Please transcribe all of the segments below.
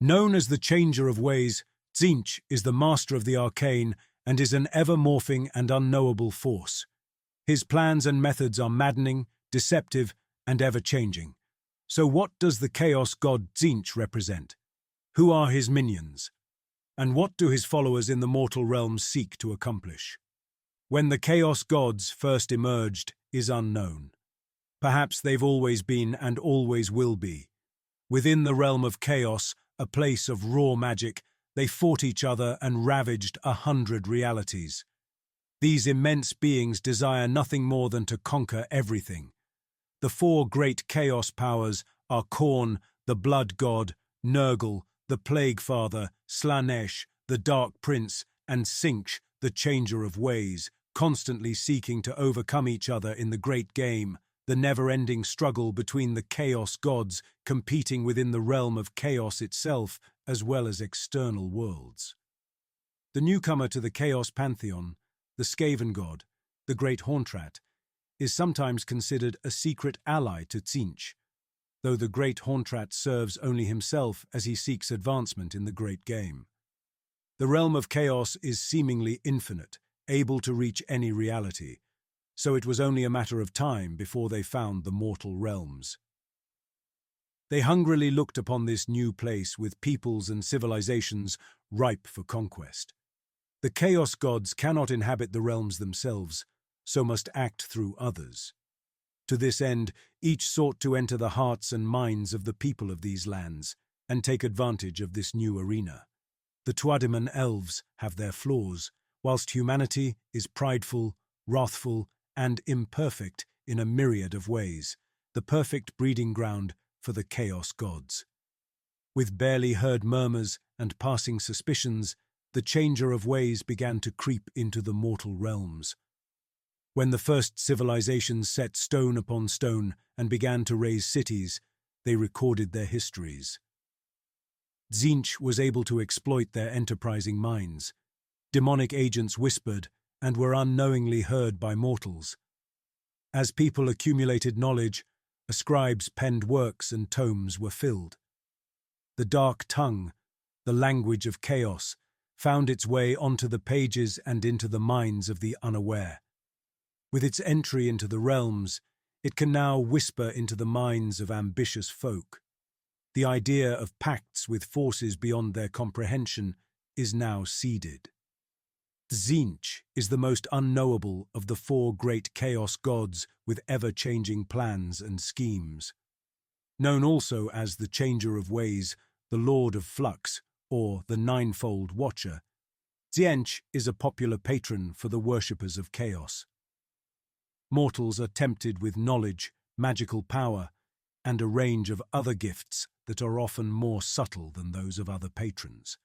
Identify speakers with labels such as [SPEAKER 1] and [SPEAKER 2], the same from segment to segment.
[SPEAKER 1] Known as the Changer of Ways, Tzeentch is the master of the arcane and is an ever-morphing and unknowable force. His plans and methods are maddening, deceptive, and ever-changing. So what does the Chaos god Tzeentch represent? Who are his minions? And what do his followers in the mortal realms seek to accomplish? When the Chaos gods first emerged is unknown. Perhaps they've always been and always will be. Within the realm of chaos, a place of raw magic, they fought each other and ravaged 100 realities. These immense beings desire nothing more than to conquer everything. The four great chaos powers are Khorne, the blood god, Nurgle, the plague father, Slaanesh, the dark prince, and Tzeentch, the changer of ways, constantly seeking to overcome each other in the great game, the never-ending struggle between the chaos gods competing within the realm of chaos itself as well as external worlds. The newcomer to the chaos pantheon, the Skaven god, the great Hauntrat, is sometimes considered a secret ally to Tzeentch, though the great Hauntrat serves only himself as he seeks advancement in the great game. The realm of chaos is seemingly infinite, able to reach any reality, so it was only a matter of time before they found the mortal realms. They hungrily looked upon this new place with peoples and civilizations ripe for conquest. The chaos gods cannot inhabit the realms themselves, so must act through others. To this end, each sought to enter the hearts and minds of the people of these lands and take advantage of this new arena. The Tuathaman elves have their flaws, whilst humanity is prideful, wrathful, and imperfect in a myriad of ways, the perfect breeding ground for the chaos gods. With barely heard murmurs and passing suspicions, the changer of ways began to creep into the mortal realms. When the first civilizations set stone upon stone and began to raise cities, they recorded their histories. Tzeentch was able to exploit their enterprising minds. Demonic agents whispered and were unknowingly heard by mortals. As people accumulated knowledge, a scribe's penned works and tomes were filled. The dark tongue, the language of chaos, found its way onto the pages and into the minds of the unaware. With its entry into the realms, it can now whisper into the minds of ambitious folk. The idea of pacts with forces beyond their comprehension is now seeded. Tzeentch is the most unknowable of the four great chaos gods with ever-changing plans and schemes. Known also as the Changer of Ways, the Lord of Flux, or the Ninefold Watcher, Tzeentch is a popular patron for the worshippers of chaos. Mortals are tempted with knowledge, magical power, and a range of other gifts that are often more subtle than those of other patrons.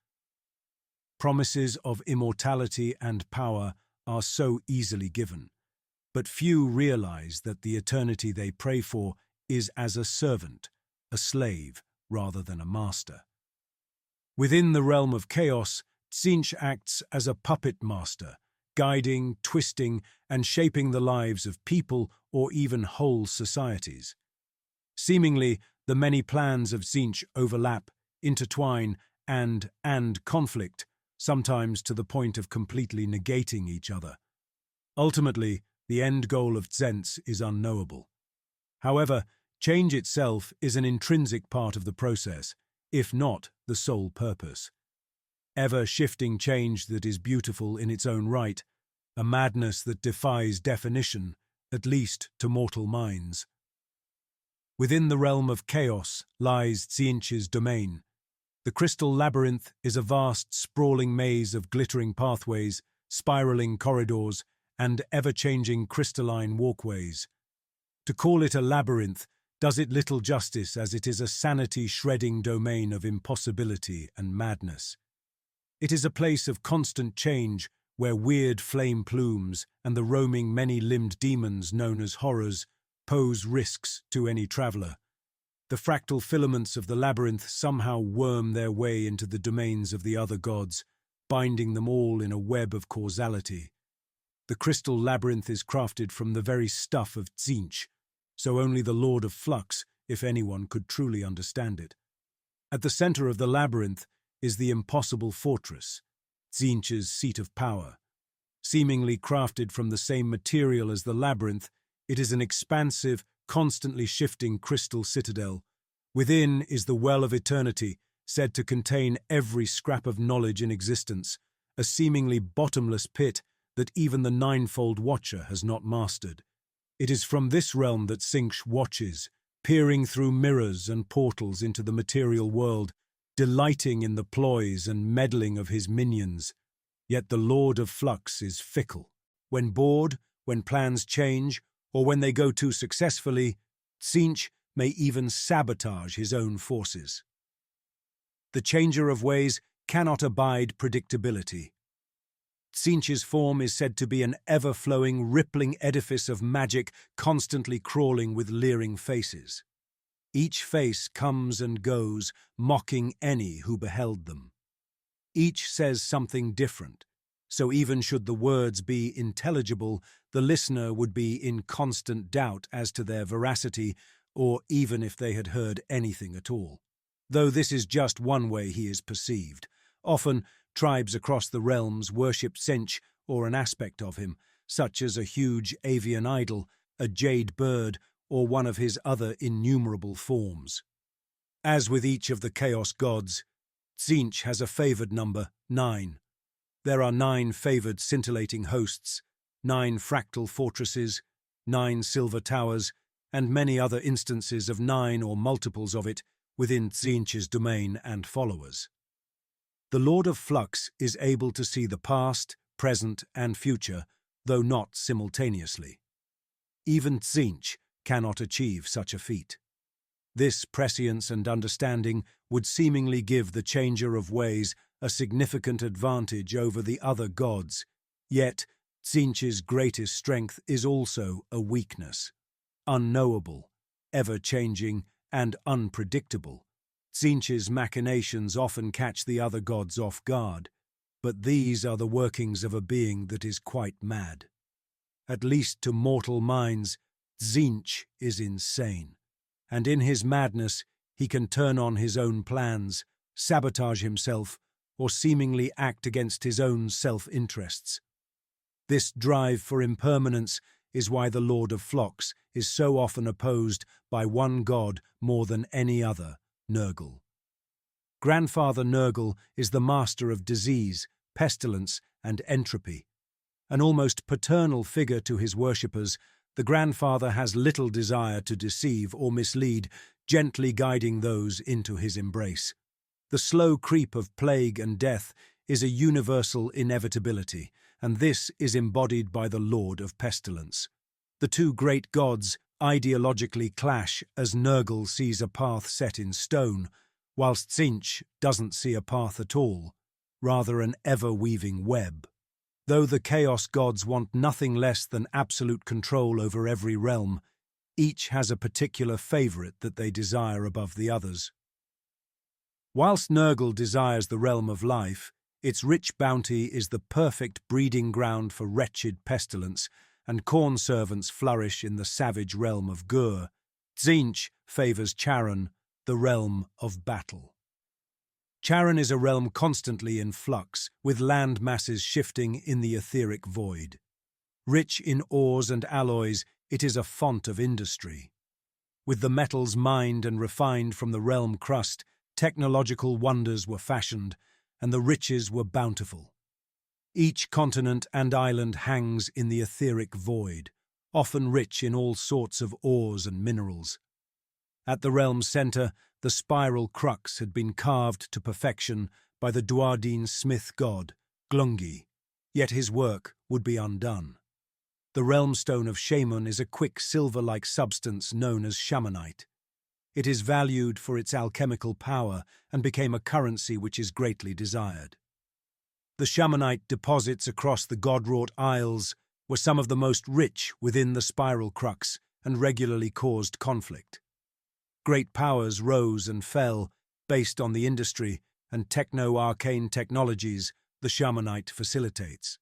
[SPEAKER 1] Promises of immortality and power are so easily given, but few realize that the eternity they pray for is as a servant, a slave, rather than a master. Within the realm of chaos, Tzeentch acts as a puppet master, guiding, twisting, and shaping the lives of people or even whole societies. Seemingly, the many plans of Tzeentch overlap, intertwine, and conflict, sometimes to the point of completely negating each other. Ultimately, the end goal of Tzeentch is unknowable. However, change itself is an intrinsic part of the process, if not the sole purpose. Ever-shifting change that is beautiful in its own right, a madness that defies definition, at least to mortal minds. Within the realm of chaos lies Tzeentch's domain. The Crystal Labyrinth is a vast, sprawling maze of glittering pathways, spiraling corridors, and ever-changing crystalline walkways. To call it a labyrinth does it little justice, as it is a sanity-shredding domain of impossibility and madness. It is a place of constant change where weird flame plumes and the roaming many-limbed demons known as horrors pose risks to any traveller. The fractal filaments of the labyrinth somehow worm their way into the domains of the other gods, binding them all in a web of causality. The crystal labyrinth is crafted from the very stuff of Tzeentch, so only the Lord of Flux, if anyone, could truly understand it. At the center of the labyrinth is the impossible fortress, Tzeentch's seat of power. Seemingly crafted from the same material as the labyrinth, it is an expansive, constantly shifting crystal citadel. Within is the well of eternity, said to contain every scrap of knowledge in existence, a seemingly bottomless pit that even the ninefold Watcher has not mastered. It is from this realm that Tzeentch watches, peering through mirrors and portals into the material world, delighting in the ploys and meddling of his minions. Yet the Lord of Flux is fickle. When bored, when plans change, or when they go too successfully, Tzeentch may even sabotage his own forces. The Changer of Ways cannot abide predictability. Tzeentch's form is said to be an ever-flowing, rippling edifice of magic constantly crawling with leering faces. Each face comes and goes, mocking any who beheld them. Each says something different, so even should the words be intelligible, the listener would be in constant doubt as to their veracity, or even if they had heard anything at all. Though this is just one way he is perceived. Often, tribes across the realms worship Tzeentch or an aspect of him, such as a huge avian idol, a jade bird, or one of his other innumerable forms. As with each of the Chaos gods, Tzeentch has a favored number, 9. There are 9 favored scintillating hosts, 9 fractal fortresses, 9 silver towers, and many other instances of 9 or multiples of it within Tzeentch's domain and followers. The Lord of Flux is able to see the past, present, and future, though not simultaneously. Even Tzeentch cannot achieve such a feat. This prescience and understanding would seemingly give the Changer of Ways a significant advantage over the other gods, yet Tzeentch's greatest strength is also a weakness. Unknowable, ever-changing, and unpredictable, Tzeentch's machinations often catch the other gods off guard, but these are the workings of a being that is quite mad. At least to mortal minds, Tzeentch is insane, and in his madness he can turn on his own plans, sabotage himself, or seemingly act against his own self-interests. This drive for impermanence is why the Lord of Flux is so often opposed by one god more than any other, Nurgle. Grandfather Nurgle is the master of disease, pestilence, and entropy. An almost paternal figure to his worshippers, the grandfather has little desire to deceive or mislead, gently guiding those into his embrace. The slow creep of plague and death is a universal inevitability, and this is embodied by the Lord of Pestilence. The two great gods ideologically clash as Nurgle sees a path set in stone, whilst Tzeentch doesn't see a path at all, rather an ever-weaving web. Though the Chaos gods want nothing less than absolute control over every realm, each has a particular favourite that they desire above the others. Whilst Nurgle desires the realm of life, its rich bounty is the perfect breeding ground for wretched pestilence, and corn servants flourish in the savage realm of Gur. Tzeentch favours Charon, the realm of battle. Charon is a realm constantly in flux, with land masses shifting in the etheric void. Rich in ores and alloys, it is a font of industry. With the metals mined and refined from the realm crust, technological wonders were fashioned, and the riches were bountiful. Each continent and island hangs in the etheric void, often rich in all sorts of ores and minerals. At the realm's centre, the spiral crux had been carved to perfection by the Duardine smith god, Glungi, yet his work would be undone. The realm stone of Shaman is a quick silver-like substance known as shamanite. It is valued for its alchemical power and became a currency which is greatly desired. The shamanite deposits across the god-wrought isles were some of the most rich within the spiral crux and regularly caused conflict. Great powers rose and fell based on the industry and techno-arcane technologies the shamanite facilitates.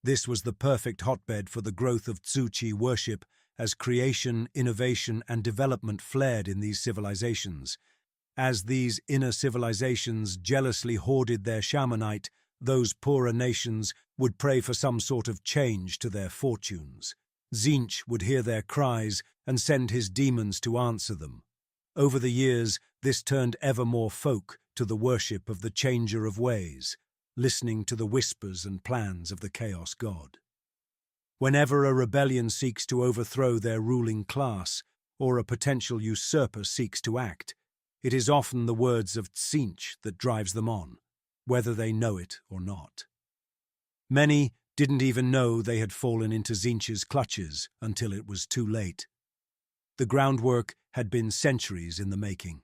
[SPEAKER 1] This was the perfect hotbed for the growth of Tzuchi worship as creation, innovation, and development flared in these civilizations, As these inner civilizations jealously hoarded their shamanite, those poorer nations would pray for some sort of change to their fortunes. Tzeentch would hear their cries and send his demons to answer them. Over the years, this turned ever more folk to the worship of the Changer of Ways, listening to the whispers and plans of the Chaos God. Whenever a rebellion seeks to overthrow their ruling class, or a potential usurper seeks to act, it is often the words of Tzeentch that drives them on, whether they know it or not. Many didn't even know they had fallen into Tzeentch's clutches until it was too late. The groundwork had been centuries in the making.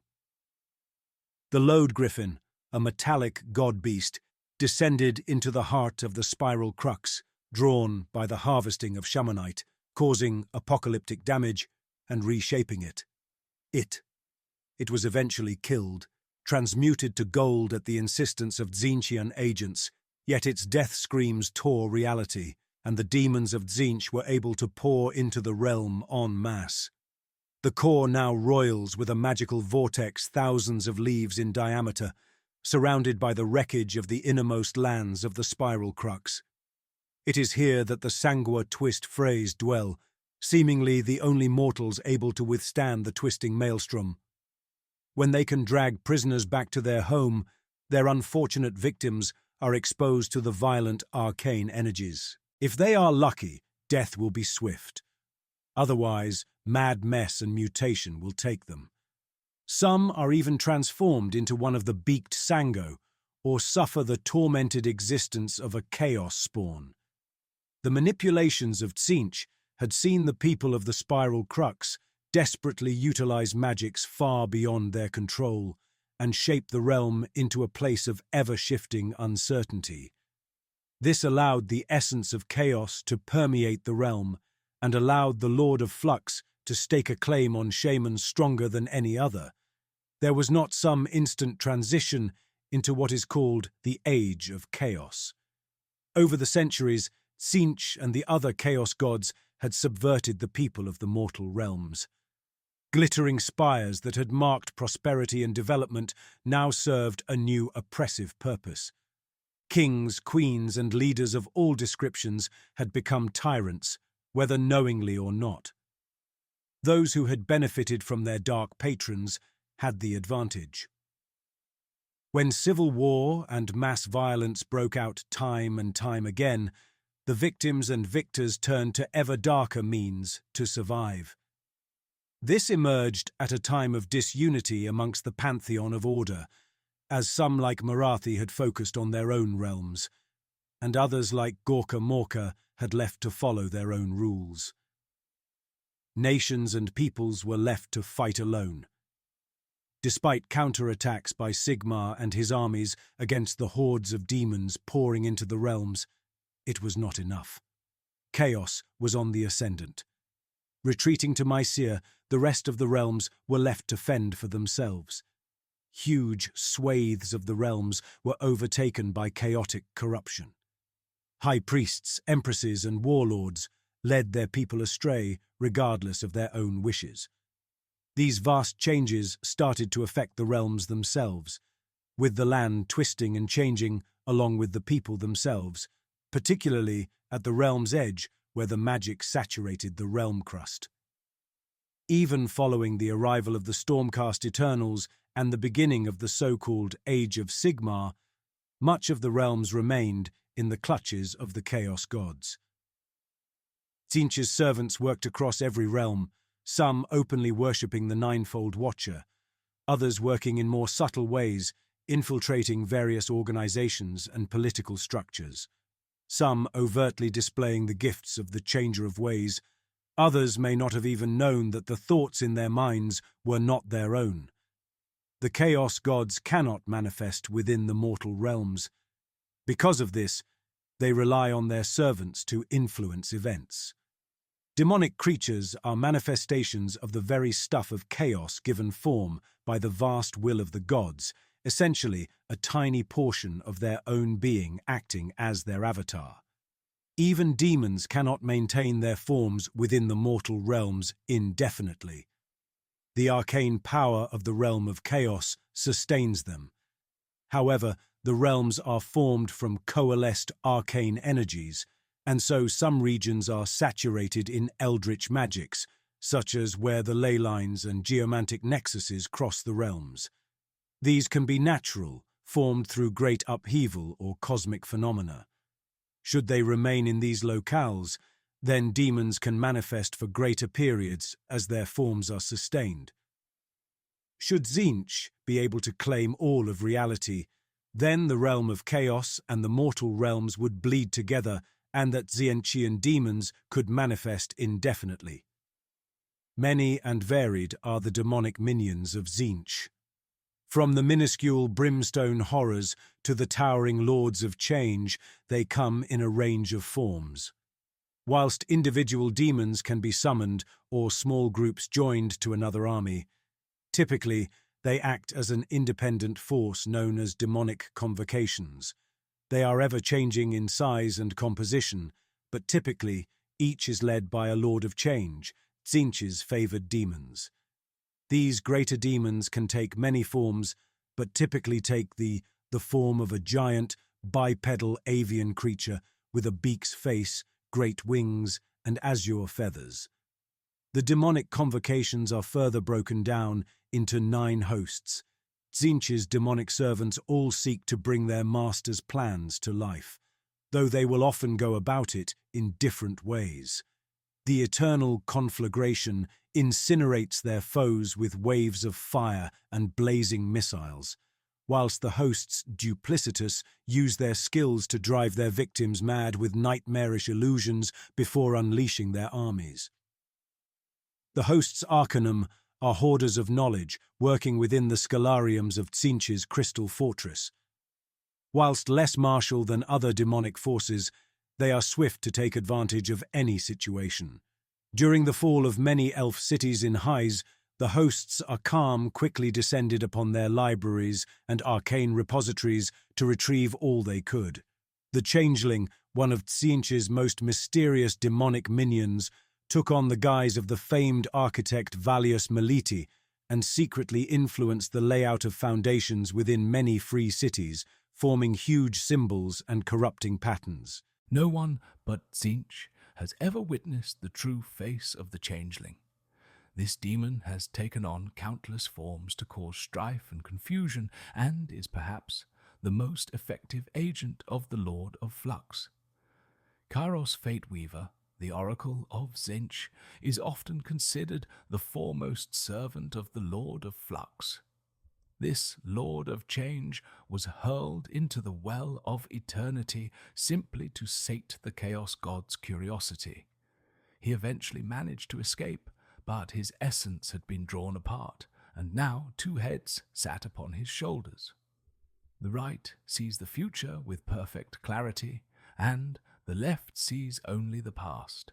[SPEAKER 1] The Load Griffin, a metallic god-beast, descended into the heart of the spiral crux, drawn by the harvesting of shamanite, causing apocalyptic damage and reshaping it. It was eventually killed, transmuted to gold at the insistence of Tzeentchian agents, yet its death screams tore reality, and the demons of Tzeentch were able to pour into the realm en masse. The core now roils with a magical vortex thousands of leagues in diameter, surrounded by the wreckage of the innermost lands of the spiral crux. It is here that the Sangua twist phrase dwell, seemingly the only mortals able to withstand the twisting maelstrom. When they can drag prisoners back to their home, their unfortunate victims are exposed to the violent arcane energies. If they are lucky, death will be swift. Otherwise, mad mess and mutation will take them. Some are even transformed into one of the beaked Sango, or suffer the tormented existence of a chaos spawn. The manipulations of Tzeentch had seen the people of the spiral crux desperately utilize magics far beyond their control and shape the realm into a place of ever-shifting uncertainty. This allowed the essence of chaos to permeate the realm and allowed the Lord of Flux to stake a claim on shamans stronger than any other. There was not some instant transition into what is called the Age of Chaos. Over the centuries, Tzeentch and the other chaos gods had subverted the people of the mortal realms. Glittering spires that had marked prosperity and development now served a new oppressive purpose. Kings, queens, and leaders of all descriptions had become tyrants, whether knowingly or not. Those who had benefited from their dark patrons had the advantage. When civil war and mass violence broke out time and time again, the victims and victors turned to ever darker means to survive. This emerged at a time of disunity amongst the pantheon of order, as some like Marathi had focused on their own realms, and others like Gorka Morka had left to follow their own rules. Nations and peoples were left to fight alone. Despite counterattacks by Sigmar and his armies against the hordes of demons pouring into the realms, it was not enough. Chaos was on the ascendant. Retreating to Mycia, the rest of the realms were left to fend for themselves. Huge swathes of the realms were overtaken by chaotic corruption. High priests, empresses, and warlords led their people astray, regardless of their own wishes. These vast changes started to affect the realms themselves, with the land twisting and changing along with the people themselves, particularly at the realm's edge where the magic saturated the realm crust. Even following the arrival of the Stormcast Eternals and the beginning of the so-called Age of Sigmar, much of the realms remained in the clutches of the Chaos Gods. Tzeentch's servants worked across every realm, some openly worshipping the Ninefold Watcher, others working in more subtle ways, infiltrating various organizations and political structures. Some overtly displaying the gifts of the Changer of Ways, others may not have even known that the thoughts in their minds were not their own. The Chaos Gods cannot manifest within the mortal realms. Because of this, they rely on their servants to influence events. Demonic creatures are manifestations of the very stuff of chaos given form by the vast will of the gods, essentially a tiny portion of their own being acting as their avatar. Even demons cannot maintain their forms within the mortal realms indefinitely. The arcane power of the realm of Chaos sustains them. However, the realms are formed from coalesced arcane energies, and so some regions are saturated in eldritch magics, such as where the ley lines and geomantic nexuses cross the realms. These can be natural, formed through great upheaval or cosmic phenomena. Should they remain in these locales, then demons can manifest for greater periods as their forms are sustained. Should Tzeentch be able to claim all of reality, then the realm of Chaos and the mortal realms would bleed together, and that Tzeentchian demons could manifest indefinitely. Many and varied are the demonic minions of Tzeentch. From the minuscule brimstone horrors to the towering lords of change, they come in a range of forms. Whilst individual demons can be summoned or small groups joined to another army, typically they act as an independent force known as demonic convocations. They are ever-changing in size and composition, but typically each is led by a Lord of Change, Tzeentch's favoured demons. These greater demons can take many forms, but typically take the form of a giant, bipedal avian creature with a beak's face, great wings, and azure feathers. The demonic convocations are further broken down into 9 hosts. Tzeentch's demonic servants all seek to bring their master's plans to life, though they will often go about it in different ways. The eternal conflagration incinerates their foes with waves of fire and blazing missiles, whilst the hosts duplicitous use their skills to drive their victims mad with nightmarish illusions before unleashing their armies. The hosts Arcanum are hoarders of knowledge working within the scholariums of Tzeentch's crystal fortress. Whilst less martial than other demonic forces, they are swift to take advantage of any situation. During the fall of many elf cities in Hyes, the hosts are quickly descended upon their libraries and arcane repositories to retrieve all they could. The Changeling, one of Tzeentch's most mysterious demonic minions, took on the guise of the famed architect Valius Meliti and secretly influenced the layout of foundations within many free cities, forming huge symbols and corrupting patterns.
[SPEAKER 2] No one but Tzeentch has ever witnessed the true face of the Changeling. This demon has taken on countless forms to cause strife and confusion and is perhaps the most effective agent of the Lord of Flux. Chaos Fateweaver, the Oracle of Tzeentch, is often considered the foremost servant of the Lord of Flux. This Lord of Change was hurled into the well of eternity simply to sate the Chaos God's curiosity. He eventually managed to escape, but his essence had been drawn apart, and now 2 heads sat upon his shoulders. The right sees the future with perfect clarity, and the left sees only the past.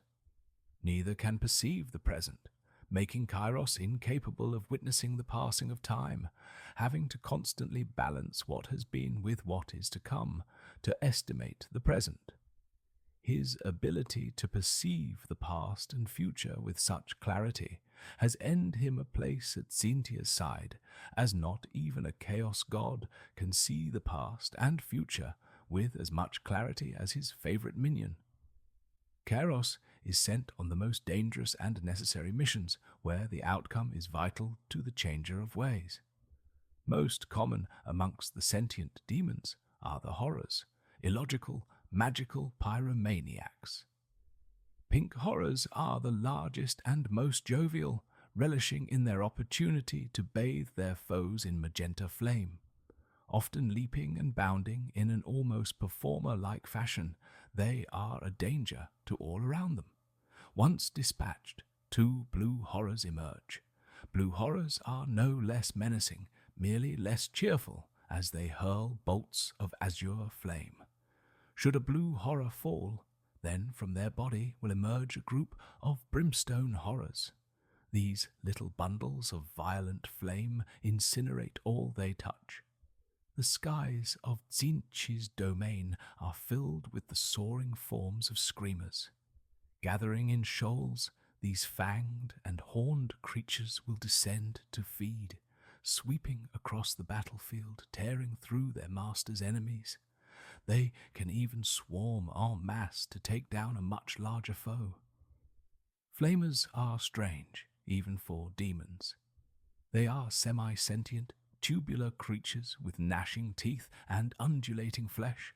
[SPEAKER 2] Neither can perceive the present, making Kairos incapable of witnessing the passing of time, having to constantly balance what has been with what is to come, to estimate the present. His ability to perceive the past and future with such clarity has earned him a place at Tzeentchia's side, as not even a chaos god can see the past and future with as much clarity as his favorite minion. Chaos is sent on the most dangerous and necessary missions, where the outcome is vital to the changer of ways. Most common amongst the sentient demons are the horrors, illogical, magical pyromaniacs. Pink horrors are the largest and most jovial, relishing in their opportunity to bathe their foes in magenta flame. Often leaping and bounding in an almost performer-like fashion, they are a danger to all around them. Once dispatched, 2 blue horrors emerge. Blue horrors are no less menacing, merely less cheerful, as they hurl bolts of azure flame. Should a blue horror fall, then from their body will emerge a group of brimstone horrors. These little bundles of violent flame incinerate all they touch. The skies of Tzeentch's domain are filled with the soaring forms of screamers. Gathering in shoals, these fanged and horned creatures will descend to feed, sweeping across the battlefield, tearing through their master's enemies. They can even swarm en masse to take down a much larger foe. Flamers are strange, even for demons. They are semi-sentient, tubular creatures with gnashing teeth and undulating flesh.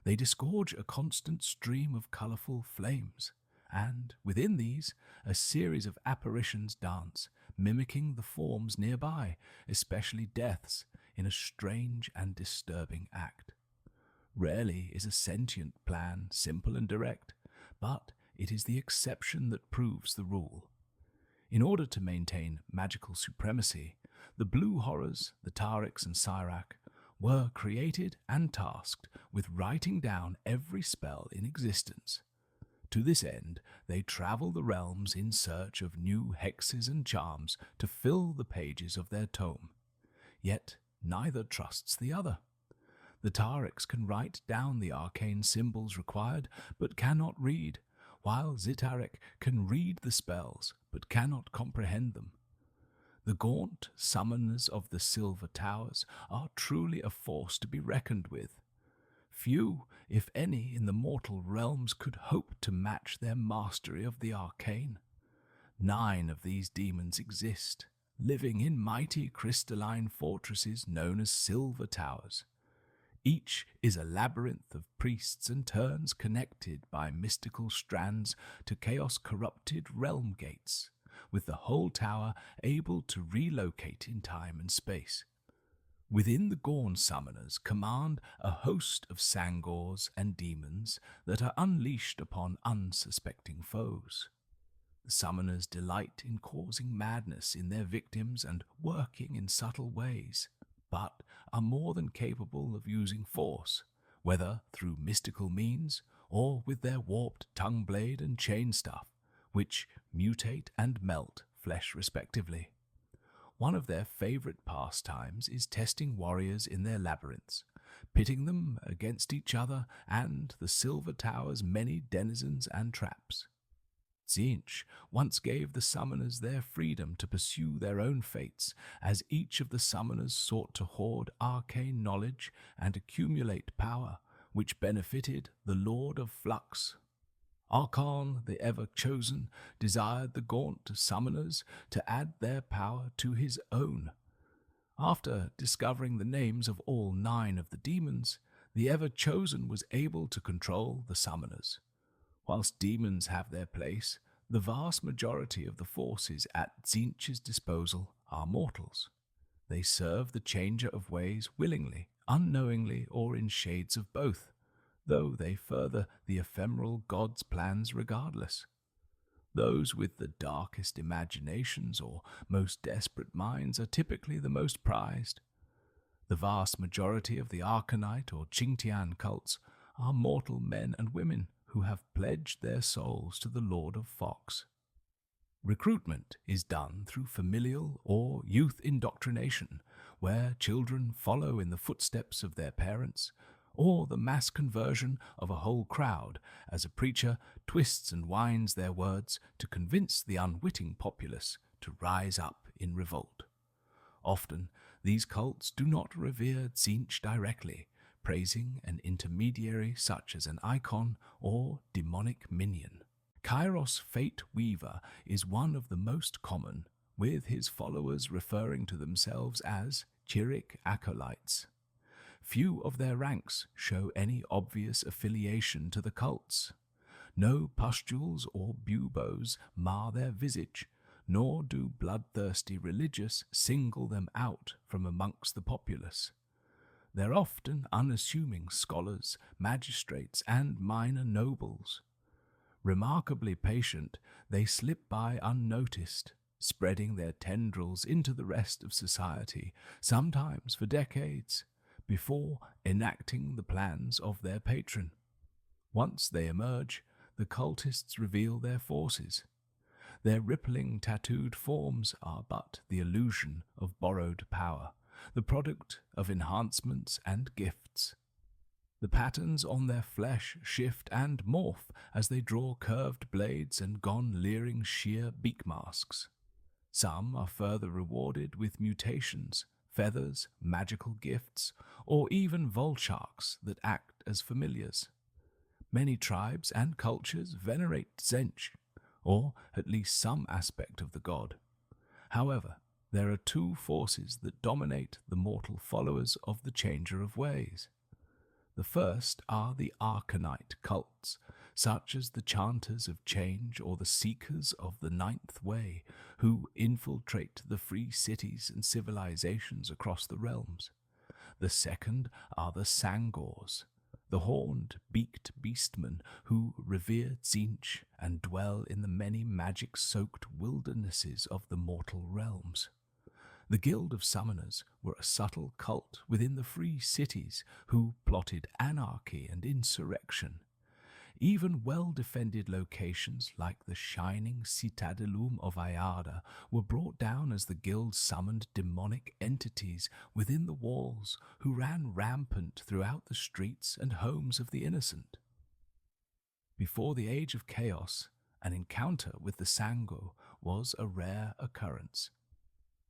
[SPEAKER 2] They disgorge a constant stream of colourful flames, and within these, a series of apparitions dance, mimicking the forms nearby, especially death's, in a strange and disturbing act. Rarely is a sentient plan simple and direct, but it is the exception that proves the rule. In order to maintain magical supremacy, the blue horrors, the Tariks and Cyrak, were created and tasked with writing down every spell in existence. To this end, they travel the realms in search of new hexes and charms to fill the pages of their tome. Yet neither trusts the other. The Tariks can write down the arcane symbols required, but cannot read, while Zitarik can read the spells, but cannot comprehend them. The gaunt summoners of the Silver Towers are truly a force to be reckoned with. Few, if any, in the mortal realms could hope to match their mastery of the arcane. 9 of these demons exist, living in mighty crystalline fortresses known as Silver Towers. Each is a labyrinth of priests and turns connected by mystical strands to chaos-corrupted realm gates, with the whole tower able to relocate in time and space. Within the Gorn summoners command a host of Sangors and demons that are unleashed upon unsuspecting foes. The summoners delight in causing madness in their victims and working in subtle ways, but are more than capable of using force, whether through mystical means or with their warped tongue blade and chain staff, which mutate and melt flesh respectively. One of their favorite pastimes is testing warriors in their labyrinths, pitting them against each other and the Silver Tower's many denizens and traps. Tzeentch once gave the summoners their freedom to pursue their own fates, as each of the summoners sought to hoard arcane knowledge and accumulate power, which benefited the Lord of Flux. Archon, the Ever-Chosen, desired the gaunt summoners to add their power to his own. After discovering the names of all 9 of the demons, the Ever-Chosen was able to control the summoners. Whilst demons have their place, the vast majority of the forces at Tzeentch's disposal are mortals. They serve the Changer of Ways willingly, unknowingly, or in shades of both, though they further the ephemeral god's plans regardless. Those with the darkest imaginations or most desperate minds are typically the most prized. The vast majority of the Arcanite or Qingtian cults are mortal men and women who have pledged their souls to the Lord of Fox. Recruitment is done through familial or youth indoctrination, where children follow in the footsteps of their parents, or the mass conversion of a whole crowd as a preacher twists and winds their words to convince the unwitting populace to rise up in revolt. Often, these cults do not revere Tzeentch directly, praising an intermediary such as an icon or demonic minion. Kairos Fate Weaver is one of the most common, with his followers referring to themselves as Chirik acolytes. Few of their ranks show any obvious affiliation to the cults. No pustules or buboes mar their visage, nor do bloodthirsty religious single them out from amongst the populace. They're often unassuming scholars, magistrates, and minor nobles. Remarkably patient, they slip by unnoticed, spreading their tendrils into the rest of society, sometimes for decades, before enacting the plans of their patron. Once they emerge, the cultists reveal their forces. Their rippling tattooed forms are but the illusion of borrowed power, the product of enhancements and gifts. The patterns on their flesh shift and morph as they draw curved blades and leering sheer beak masks. Some are further rewarded with mutations, feathers, magical gifts, or even vulcharks that act as familiars. Many tribes and cultures venerate Tzeentch, or at least some aspect of the god. However, there are two forces that dominate the mortal followers of the Changer of Ways. The first are the Arcanite cults, such as the Chanters of Change or the Seekers of the Ninth Way, who infiltrate the free cities and civilizations across the realms. The second are the Sangors, the horned, beaked beastmen who revere Tzeentch and dwell in the many magic-soaked wildernesses of the mortal realms. The Guild of Summoners were a subtle cult within the free cities who plotted anarchy and insurrection. Even well-defended locations like the shining Citadelum of Ayada were brought down as the guild summoned demonic entities within the walls who ran rampant throughout the streets and homes of the innocent. Before the Age of Chaos, an encounter with the Sango was a rare occurrence.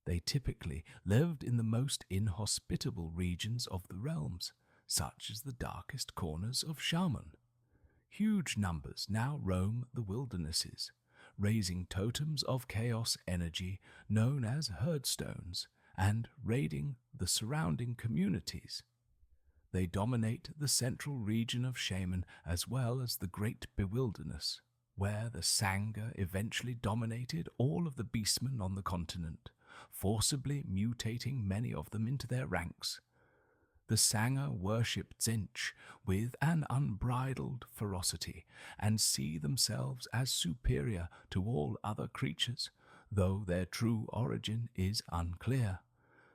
[SPEAKER 2] They typically lived in the most inhospitable regions of the realms, such as the darkest corners of Shaman. Huge numbers now roam the wildernesses, raising totems of chaos energy known as herdstones and raiding the surrounding communities. They dominate the central region of Shaman as well as the Great Bewilderness, where the Sangha eventually dominated all of the beastmen on the continent, forcibly mutating many of them into their ranks. The Sangha worship Tzeentch with an unbridled ferocity and see themselves as superior to all other creatures, though their true origin is unclear.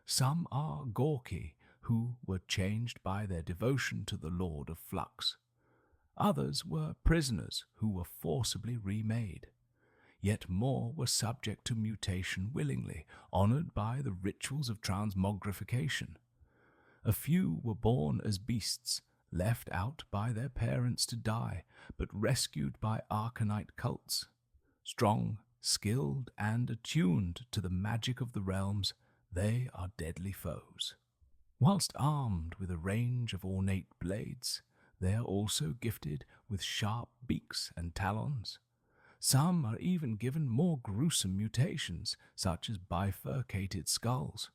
[SPEAKER 2] Some are Gorki, who were changed by their devotion to the Lord of Flux. Others were prisoners who were forcibly remade. Yet more were subject to mutation willingly, honored by the rituals of transmogrification. A few were born as beasts, left out by their parents to die, but rescued by Arcanite cults. Strong, skilled, and attuned to the magic of the realms, they are deadly foes. Whilst armed with a range of ornate blades, they are also gifted with sharp beaks and talons. Some are even given more gruesome mutations, such as bifurcated skulls.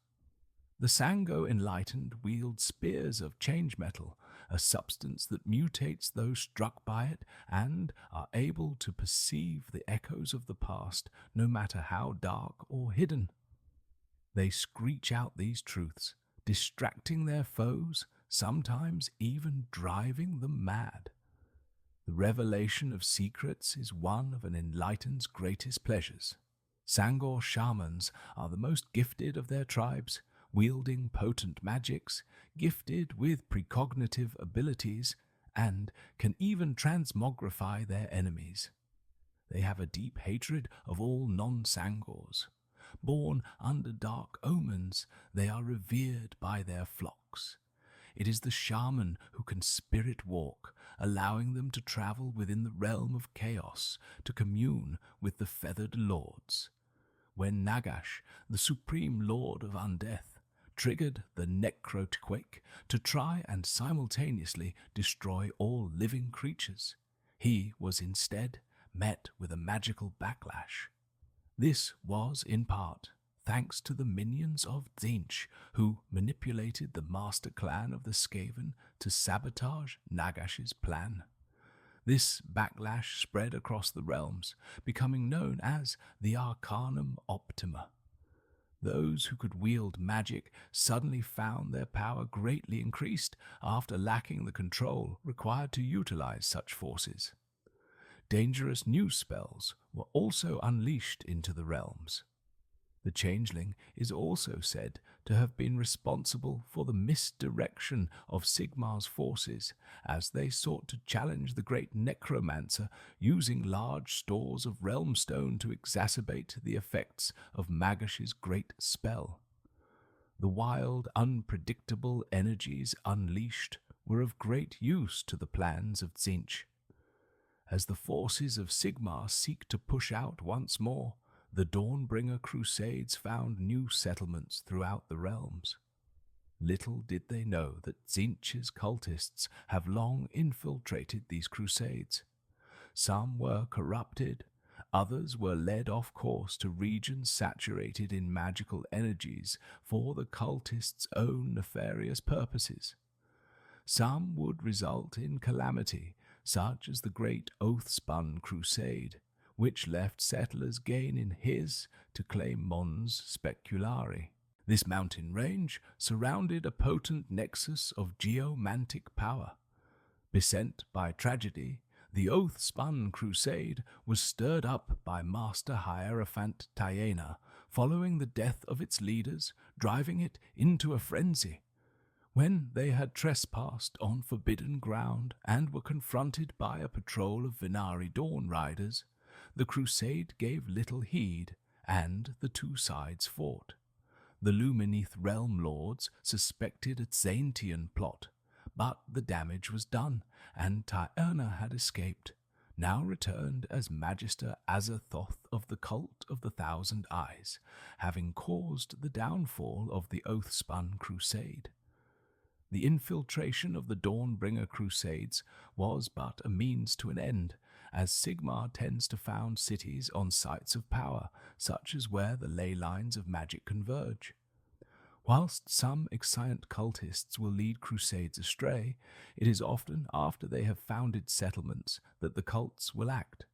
[SPEAKER 2] The Sango Enlightened wield spears of change metal, a substance that mutates those struck by it and are able to perceive the echoes of the past, no matter how dark or hidden. They screech out these truths, distracting their foes, sometimes even driving them mad. The revelation of secrets is one of an Enlightened's greatest pleasures. Sangor shamans are the most gifted of their tribes, wielding potent magics, gifted with precognitive abilities, and can even transmogrify their enemies. They have a deep hatred of all non-Sangors. Born under dark omens, they are revered by their flocks. It is the shaman who can spirit walk, allowing them to travel within the realm of chaos to commune with the feathered lords. When Nagash, the supreme lord of undeath, triggered the necroquake to try and simultaneously destroy all living creatures, he was instead met with a magical backlash. This was, in part, thanks to the minions of Tzeentch, who manipulated the master clan of the Skaven to sabotage Nagash's plan. This backlash spread across the realms, becoming known as the Arcanum Optima. Those who could wield magic suddenly found their power greatly increased after lacking the control required to utilize such forces. Dangerous new spells were also unleashed into the realms. The Changeling is also said to have been responsible for the misdirection of Sigmar's forces as they sought to challenge the great necromancer using large stores of realm stone to exacerbate the effects of Magash's great spell. The wild, unpredictable energies unleashed were of great use to the plans of Tzeentch. As the forces of Sigmar seek to push out once more, the Dawnbringer Crusades found new settlements throughout the realms. Little did they know that Tzeentch's cultists have long infiltrated these crusades. Some were corrupted, others were led off course to regions saturated in magical energies for the cultists' own nefarious purposes. Some would result in calamity, such as the Great Oathspun Crusade, which left settlers gain in his to claim Mons Speculari. This mountain range surrounded a potent nexus of geomantic power. Besent by tragedy, the Oathspun Crusade was stirred up by Master Hierophant Tiana, following the death of its leaders, driving it into a frenzy. When they had trespassed on forbidden ground and were confronted by a patrol of Venari Dawn Riders, the crusade gave little heed, and the two sides fought. The Lumineth Realm Lords suspected a Tzeentchian plot, but the damage was done, and Tiana had escaped, now returned as Magister Azathoth of the Cult of the Thousand Eyes, having caused the downfall of the Oathspun Crusade. The infiltration of the Dawnbringer Crusades was but a means to an end, as Sigmar tends to found cities on sites of power, such as where the ley lines of magic converge. Whilst some excitant cultists will lead crusades astray, it is often after they have founded settlements that the cults will act.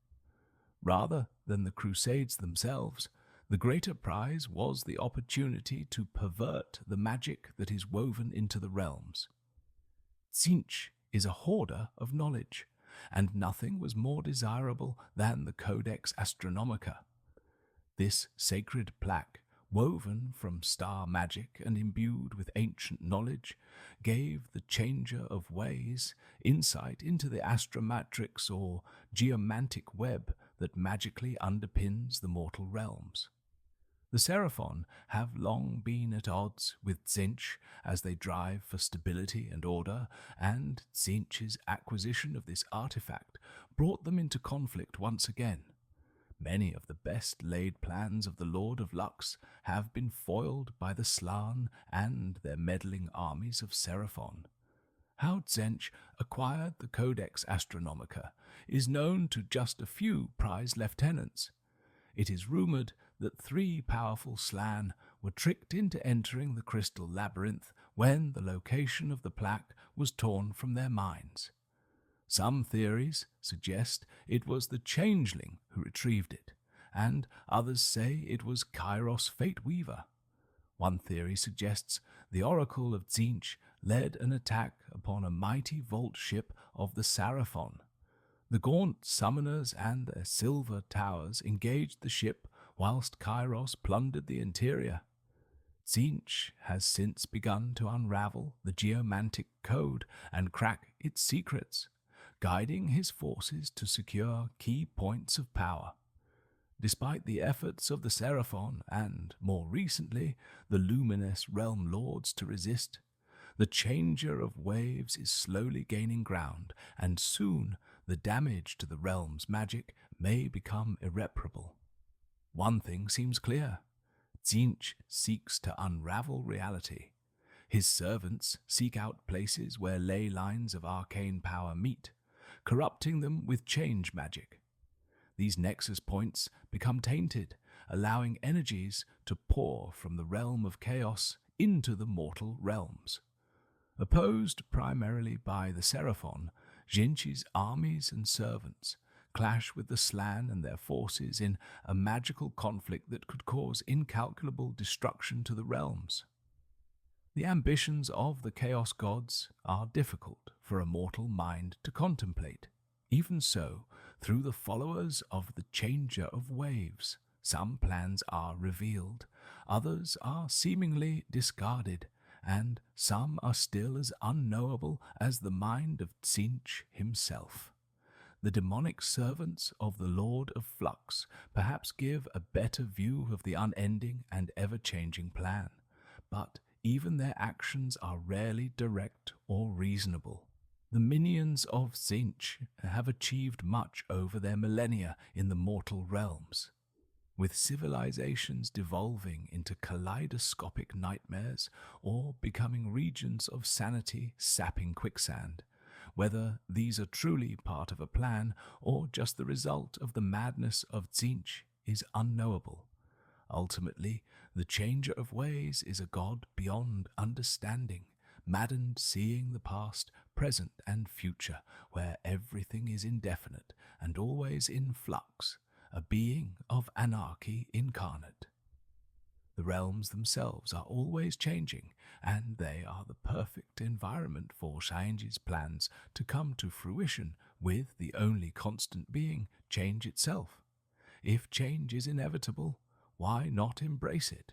[SPEAKER 2] Rather than the crusades themselves, the greater prize was the opportunity to pervert the magic that is woven into the realms. Tzeentch is a hoarder of knowledge, and nothing was more desirable than the Codex Astronomica. This sacred plaque, woven from star magic and imbued with ancient knowledge, gave the Changer of Ways insight into the astromatrix or geomantic web that magically underpins the mortal realms. The Seraphon have long been at odds with Tzeentch as they drive for stability and order, and Tzeentch's acquisition of this artifact brought them into conflict once again. Many of the best laid plans of the Lord of Lux have been foiled by the Slann and their meddling armies of Seraphon. How Tzeentch acquired the Codex Astronomica is known to just a few prize lieutenants. It is rumoured that 3 powerful Slann were tricked into entering the Crystal Labyrinth when the location of the plaque was torn from their minds. Some theories suggest it was the Changeling who retrieved it, and others say it was Chaos Fateweaver. One theory suggests the Oracle of Tzeentch led an attack upon a mighty vault ship of the Seraphon. The gaunt summoners and their silver towers engaged the ship whilst Kairos plundered the interior. Tzeentch has since begun to unravel the geomantic code and crack its secrets, guiding his forces to secure key points of power. Despite the efforts of the Seraphon and, more recently, the Luminous Realm Lords to resist, the Changer of Waves is slowly gaining ground, and soon the damage to the realm's magic may become irreparable. One thing seems clear. Tzeentch seeks to unravel reality. His servants seek out places where ley lines of arcane power meet, corrupting them with change magic. These nexus points become tainted, allowing energies to pour from the realm of chaos into the mortal realms. Opposed primarily by the Seraphon, Tzeentch's armies and servants clash with the Slann and their forces in a magical conflict that could cause incalculable destruction to the realms. The ambitions of the Chaos Gods are difficult for a mortal mind to contemplate. Even so, through the followers of the Changer of Waves, some plans are revealed, others are seemingly discarded, and some are still as unknowable as the mind of Tzeentch himself. The demonic servants of the Lord of Flux perhaps give a better view of the unending and ever-changing plan, but even their actions are rarely direct or reasonable. The minions of Tzeentch have achieved much over their millennia in the mortal realms, with civilizations devolving into kaleidoscopic nightmares or becoming regions of sanity sapping quicksand. Whether these are truly part of a plan or just the result of the madness of Tzeentch is unknowable. Ultimately, the changer of ways is a god beyond understanding, maddened seeing the past, present and future, where everything is indefinite and always in flux, a being of anarchy incarnate. The realms themselves are always changing, and they are the perfect environment for Chaoes' plans to come to fruition, with the only constant being change itself. If change is inevitable, why not embrace it?